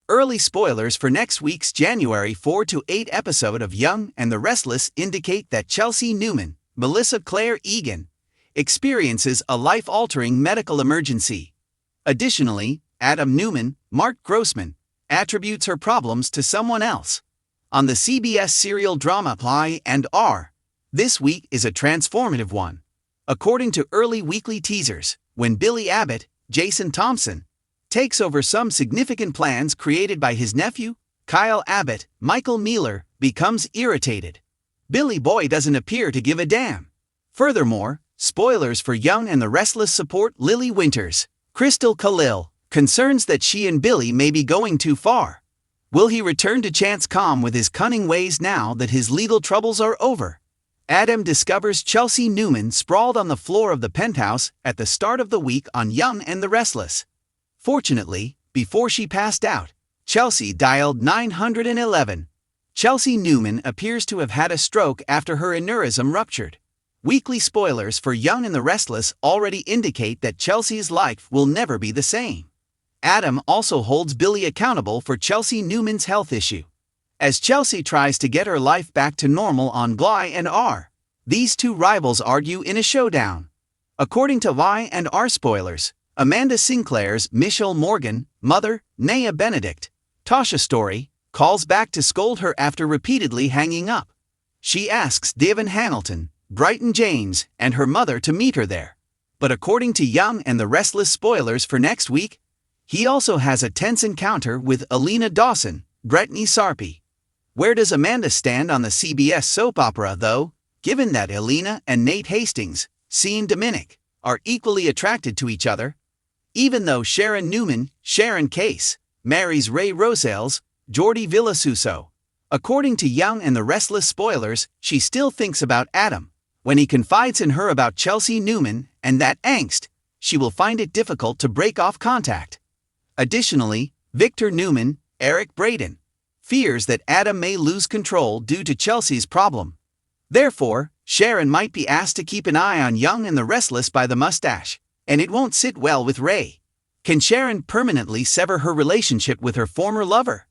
Early spoilers for next week's January 4 to 8 episode of Young and the Restless indicate that Chelsea Newman, Melissa Claire Egan, experiences a life-altering medical emergency. Additionally, Adam Newman, Mark Grossman, attributes her problems to someone else. On the CBS serial drama Y&R, this week is a transformative one. According to early weekly teasers, when Billy Abbott, Jason Thompson, takes over some significant plans created by his nephew, Kyle Abbott, Michael Mealer becomes irritated. Billy Boy doesn't appear to give a damn. Furthermore, spoilers for Young and the Restless support Lily Winters, Crystal Khalil, concerns that she and Billy may be going too far. Will he return to Chance calm with his cunning ways now that his legal troubles are over? Adam discovers Chelsea Newman sprawled on the floor of the penthouse at the start of the week on Young and the Restless. Fortunately, before she passed out, Chelsea dialed 911. Chelsea Newman appears to have had a stroke after her aneurysm ruptured. Weekly spoilers for Young and the Restless already indicate that Chelsea's life will never be the same. Adam also holds Billy accountable for Chelsea Newman's health issue. As Chelsea tries to get her life back to normal on Y&R, these two rivals argue in a showdown. According to Y&R spoilers, Amanda Sinclair's Michelle Morgan, mother, Naya Benedict, Tasha Story, calls back to scold her after repeatedly hanging up. She asks Devin Hamilton, Brighton James, and her mother to meet her there. But according to Young and the Restless spoilers for next week, he also has a tense encounter with Alina Dawson, Brittany Sarpy. Where does Amanda stand on the CBS soap opera, though, given that Alina and Nate Hastings, Sean Dominic, are equally attracted to each other? Even though Sharon Newman, Sharon Case, marries Ray Rosales, Jordi Villasuso. According to Young and the Restless spoilers, she still thinks about Adam. When he confides in her about Chelsea Newman and that angst, she will find it difficult to break off contact. Additionally, Victor Newman, Eric Braden, fears that Adam may lose control due to Chelsea's problem. Therefore, Sharon might be asked to keep an eye on Young and the Restless by the mustache, and it won't sit well with Ray. Can Sharon permanently sever her relationship with her former lover?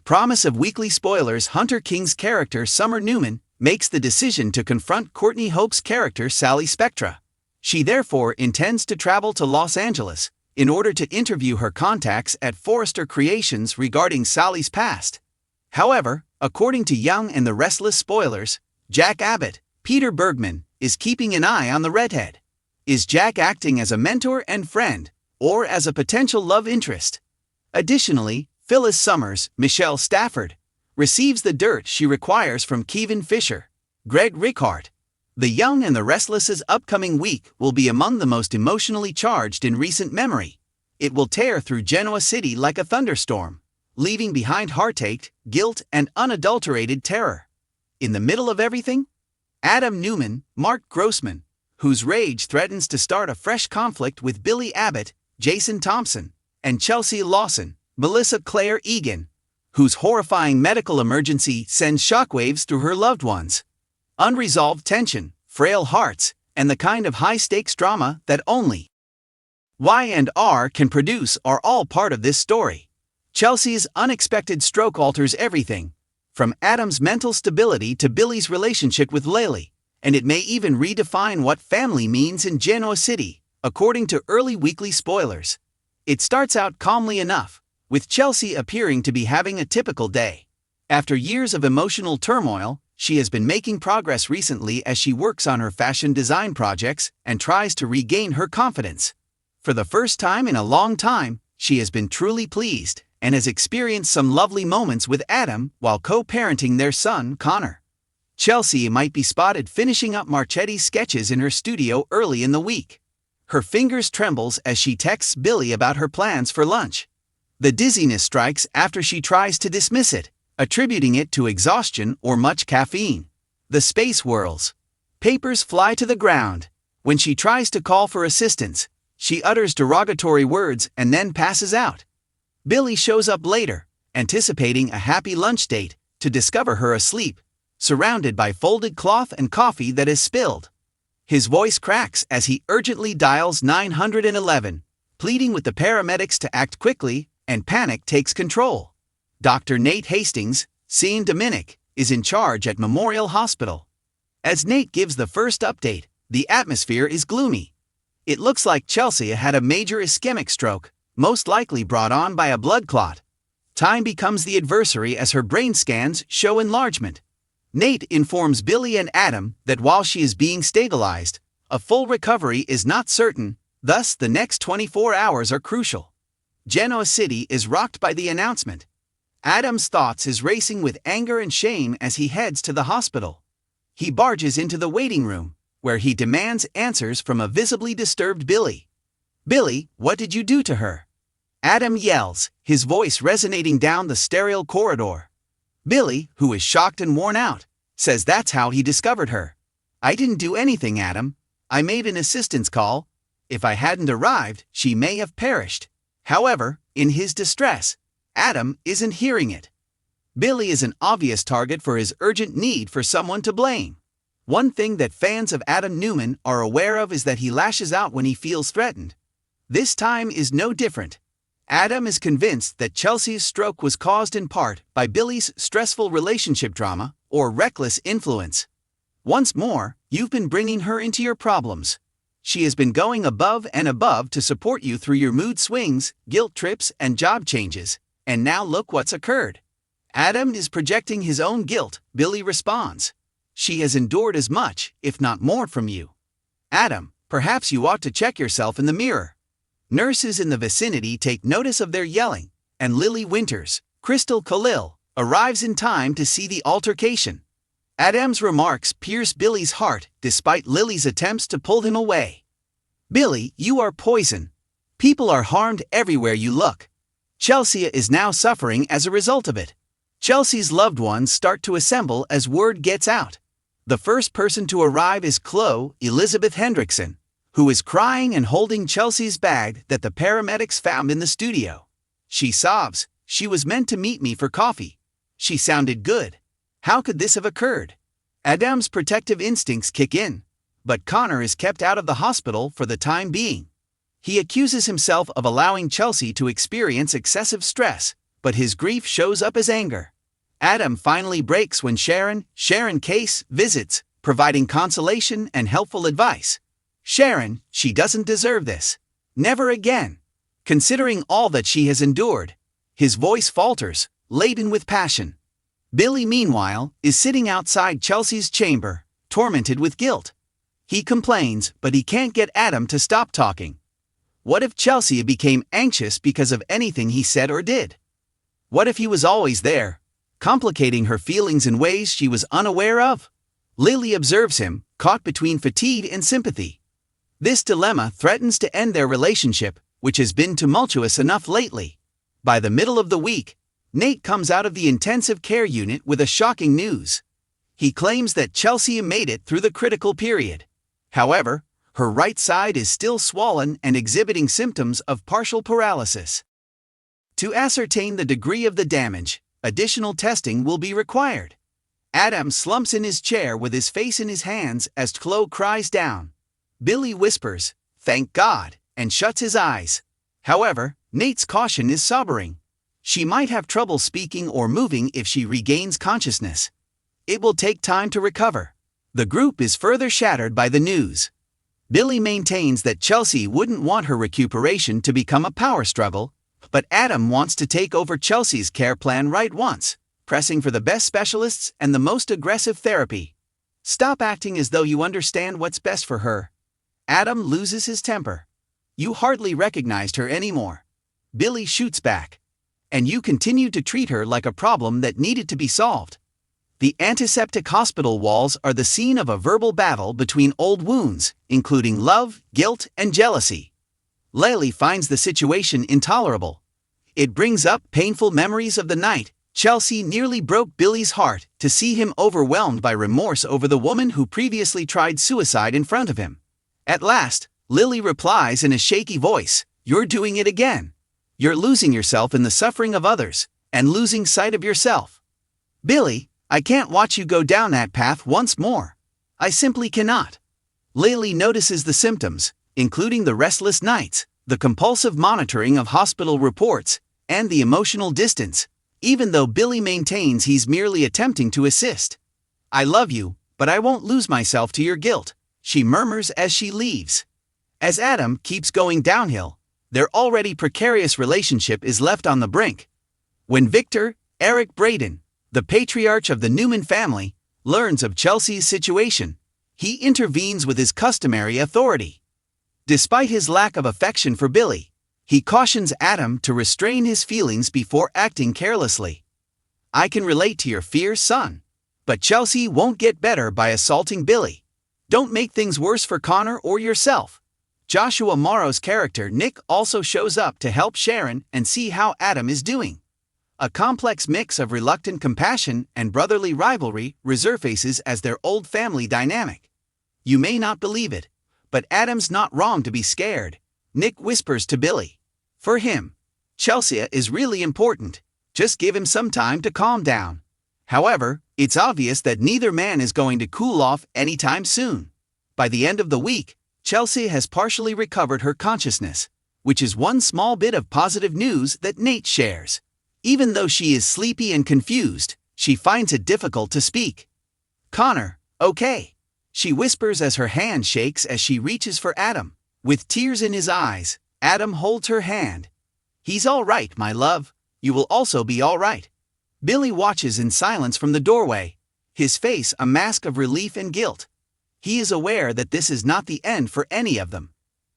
Promise of weekly spoilers: Hunter King's character Summer Newman makes the decision to confront Courtney Hope's character Sally Spectra. She therefore intends to travel to Los Angeles in order to interview her contacts at Forrester Creations regarding Sally's past. However, according to Young and the Restless spoilers, Jack Abbott, Peter Bergman, is keeping an eye on the redhead. Is Jack acting as a mentor and friend, or as a potential love interest? Additionally, Phyllis Summers, Michelle Stafford, receives the dirt she requires from Kevin Fisher, Greg Rickhart. The Young and the Restless's upcoming week will be among the most emotionally charged in recent memory. It will tear through Genoa City like a thunderstorm, leaving behind heartache, guilt, and unadulterated terror. In the middle of everything, Adam Newman, Mark Grossman, whose rage threatens to start a fresh conflict with Billy Abbott, Jason Thompson, and Chelsea Lawson, Melissa Claire Egan, whose horrifying medical emergency sends shockwaves through her loved ones. Unresolved tension, frail hearts, and the kind of high-stakes drama that only Y&R can produce are all part of this story. Chelsea's unexpected stroke alters everything, from Adam's mental stability to Billy's relationship with Laylee, and it may even redefine what family means in Genoa City, according to early weekly spoilers. It starts out calmly enough, with Chelsea appearing to be having a typical day. After years of emotional turmoil, she has been making progress recently as she works on her fashion design projects and tries to regain her confidence. For the first time in a long time, she has been truly pleased and has experienced some lovely moments with Adam while co-parenting their son, Connor. Chelsea might be spotted finishing up Marchetti's sketches in her studio early in the week. Her fingers trembles as she texts Billy about her plans for lunch. The dizziness strikes after she tries to dismiss it, attributing it to exhaustion or much caffeine. The space whirls. Papers fly to the ground. When she tries to call for assistance, she utters derogatory words and then passes out. Billy shows up later, anticipating a happy lunch date, to discover her asleep, surrounded by folded cloth and coffee that is spilled. His voice cracks as he urgently dials 911, pleading with the paramedics to act quickly, and panic takes control. Dr. Nate Hastings, St. Dominic, is in charge at Memorial Hospital. As Nate gives the first update, the atmosphere is gloomy. It looks like Chelsea had a major ischemic stroke, most likely brought on by a blood clot. Time becomes the adversary as her brain scans show enlargement. Nate informs Billy and Adam that while she is being stabilized, a full recovery is not certain, thus the next 24 hours are crucial. Genoa City is rocked by the announcement. Adam's thoughts is racing with anger and shame as he heads to the hospital. He barges into the waiting room, where he demands answers from a visibly disturbed Billy. "Billy, what did you do to her?" Adam yells, his voice resonating down the sterile corridor. Billy, who is shocked and worn out, says that's how he discovered her. "I didn't do anything, Adam. I made an assistance call. If I hadn't arrived, she may have perished." However, in his distress, Adam isn't hearing it. Billy is an obvious target for his urgent need for someone to blame. One thing that fans of Adam Newman are aware of is that he lashes out when he feels threatened. This time is no different. Adam is convinced that Chelsea's stroke was caused in part by Billy's stressful relationship drama or reckless influence. "Once more, you've been bringing her into your problems. She has been going above and above to support you through your mood swings, guilt trips, and job changes, and now look what's occurred." Adam is projecting his own guilt, Billy responds. "She has endured as much, if not more, from you. Adam, perhaps you ought to check yourself in the mirror." Nurses in the vicinity take notice of their yelling, and Lily Winters, Crystal Khalil, arrives in time to see the altercation. Adam's remarks pierce Billy's heart despite Lily's attempts to pull him away. "Billy, you are poison. People are harmed everywhere you look. Chelsea is now suffering as a result of it." Chelsea's loved ones start to assemble as word gets out. The first person to arrive is Chloe Elizabeth Hendrickson, who is crying and holding Chelsea's bag that the paramedics found in the studio. She sobs, "She was meant to meet me for coffee. She sounded good. How could this have occurred?" Adam's protective instincts kick in, but Connor is kept out of the hospital for the time being. He accuses himself of allowing Chelsea to experience excessive stress, but his grief shows up as anger. Adam finally breaks when Sharon Case visits, providing consolation and helpful advice. "Sharon, she doesn't deserve this. Never again. Considering all that she has endured." His voice falters, laden with passion. Billy, meanwhile, is sitting outside Chelsea's chamber, tormented with guilt. He complains, but he can't get Adam to stop talking. What if Chelsea became anxious because of anything he said or did? What if he was always there, complicating her feelings in ways she was unaware of? Lily observes him, caught between fatigue and sympathy. This dilemma threatens to end their relationship, which has been tumultuous enough lately. By the middle of the week, Nate comes out of the intensive care unit with a shocking news. He claims that Chelsea made it through the critical period. However, her right side is still swollen and exhibiting symptoms of partial paralysis. To ascertain the degree of the damage, additional testing will be required. Adam slumps in his chair with his face in his hands as Chloe cries down. Billy whispers, "Thank God," and shuts his eyes. However, Nate's caution is sobering. She might have trouble speaking or moving if she regains consciousness. It will take time to recover. The group is further shattered by the news. Billy maintains that Chelsea wouldn't want her recuperation to become a power struggle, but Adam wants to take over Chelsea's care plan right once, pressing for the best specialists and the most aggressive therapy. "Stop acting as though you understand what's best for her." Adam loses his temper. "You hardly recognized her anymore." Billy shoots back. "And you continue to treat her like a problem that needed to be solved." The antiseptic hospital walls are the scene of a verbal battle between old wounds, including love, guilt, and jealousy. Lily finds the situation intolerable. It brings up painful memories of the night Chelsea nearly broke Billy's heart to see him overwhelmed by remorse over the woman who previously tried suicide in front of him. At last, Lily replies in a shaky voice, "You're doing it again. You're losing yourself in the suffering of others, and losing sight of yourself. Billy, I can't watch you go down that path once more. I simply cannot." Lily notices the symptoms, including the restless nights, the compulsive monitoring of hospital reports, and the emotional distance, even though Billy maintains he's merely attempting to assist. "I love you, but I won't lose myself to your guilt," she murmurs as she leaves. As Adam keeps going downhill, their already precarious relationship is left on the brink. When Victor, Eric Braden, the patriarch of the Newman family, learns of Chelsea's situation, he intervenes with his customary authority. Despite his lack of affection for Billy, he cautions Adam to restrain his feelings before acting carelessly. "I can relate to your fears, son. But Chelsea won't get better by assaulting Billy. Don't make things worse for Connor or yourself." Joshua Morrow's character Nick also shows up to help Sharon and see how Adam is doing. A complex mix of reluctant compassion and brotherly rivalry resurfaces as their old family dynamic. "You may not believe it, but Adam's not wrong to be scared," Nick whispers to Billy. "For him, Chelsea is really important. Just give him some time to calm down." However, it's obvious that neither man is going to cool off anytime soon. By the end of the week, Chelsea has partially recovered her consciousness, which is one small bit of positive news that Nate shares. Even though she is sleepy and confused, she finds it difficult to speak. "Connor, okay," she whispers as her hand shakes as she reaches for Adam. With tears in his eyes, Adam holds her hand. "He's all right, my love. You will also be all right." Billy watches in silence from the doorway, his face a mask of relief and guilt. He is aware that this is not the end for any of them.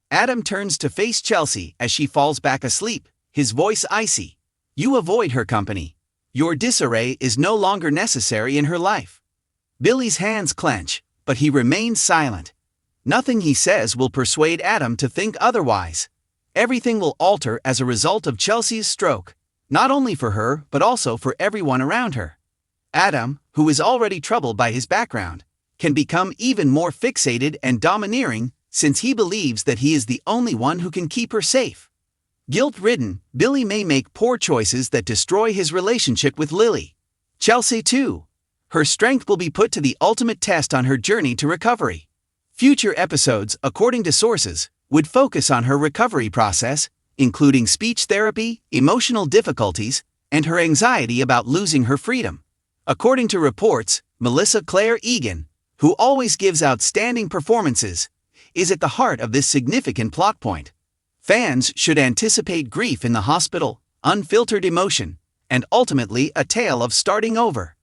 Adam turns to face Chelsea as she falls back asleep, his voice icy. "You avoid her company. Your disarray is no longer necessary in her life." Billy's hands clench, but he remains silent. Nothing he says will persuade Adam to think otherwise. Everything will alter as a result of Chelsea's stroke, not only for her but also for everyone around her. Adam, who is already troubled by his background, can become even more fixated and domineering since he believes that he is the only one who can keep her safe. Guilt-ridden, Billy may make poor choices that destroy his relationship with Lily. Chelsea too. Her strength will be put to the ultimate test on her journey to recovery. Future episodes, according to sources, would focus on her recovery process, including speech therapy, emotional difficulties, and her anxiety about losing her freedom. According to reports, Melissa Claire Egan, who always gives outstanding performances, is at the heart of this significant plot point. Fans should anticipate grief in the hospital, unfiltered emotion, and ultimately a tale of starting over.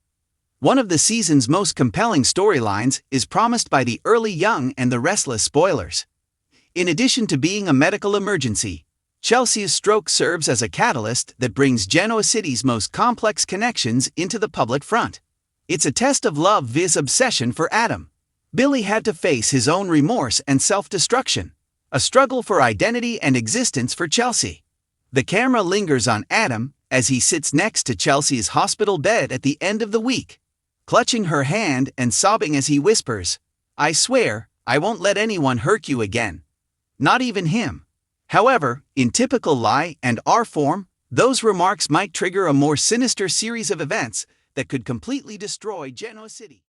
One of the season's most compelling storylines is promised by the early Young and the Restless spoilers. In addition to being a medical emergency, Chelsea's stroke serves as a catalyst that brings Genoa City's most complex connections into the public front. It's a test of love vs. obsession for Adam. Billy had to face his own remorse and self-destruction, a struggle for identity and existence for Chelsea. The camera lingers on Adam as he sits next to Chelsea's hospital bed at the end of the week, clutching her hand and sobbing as he whispers, "I swear, I won't let anyone hurt you again. Not even him." However, in typical Lie and R form, those remarks might trigger a more sinister series of events that could completely destroy Genoa City.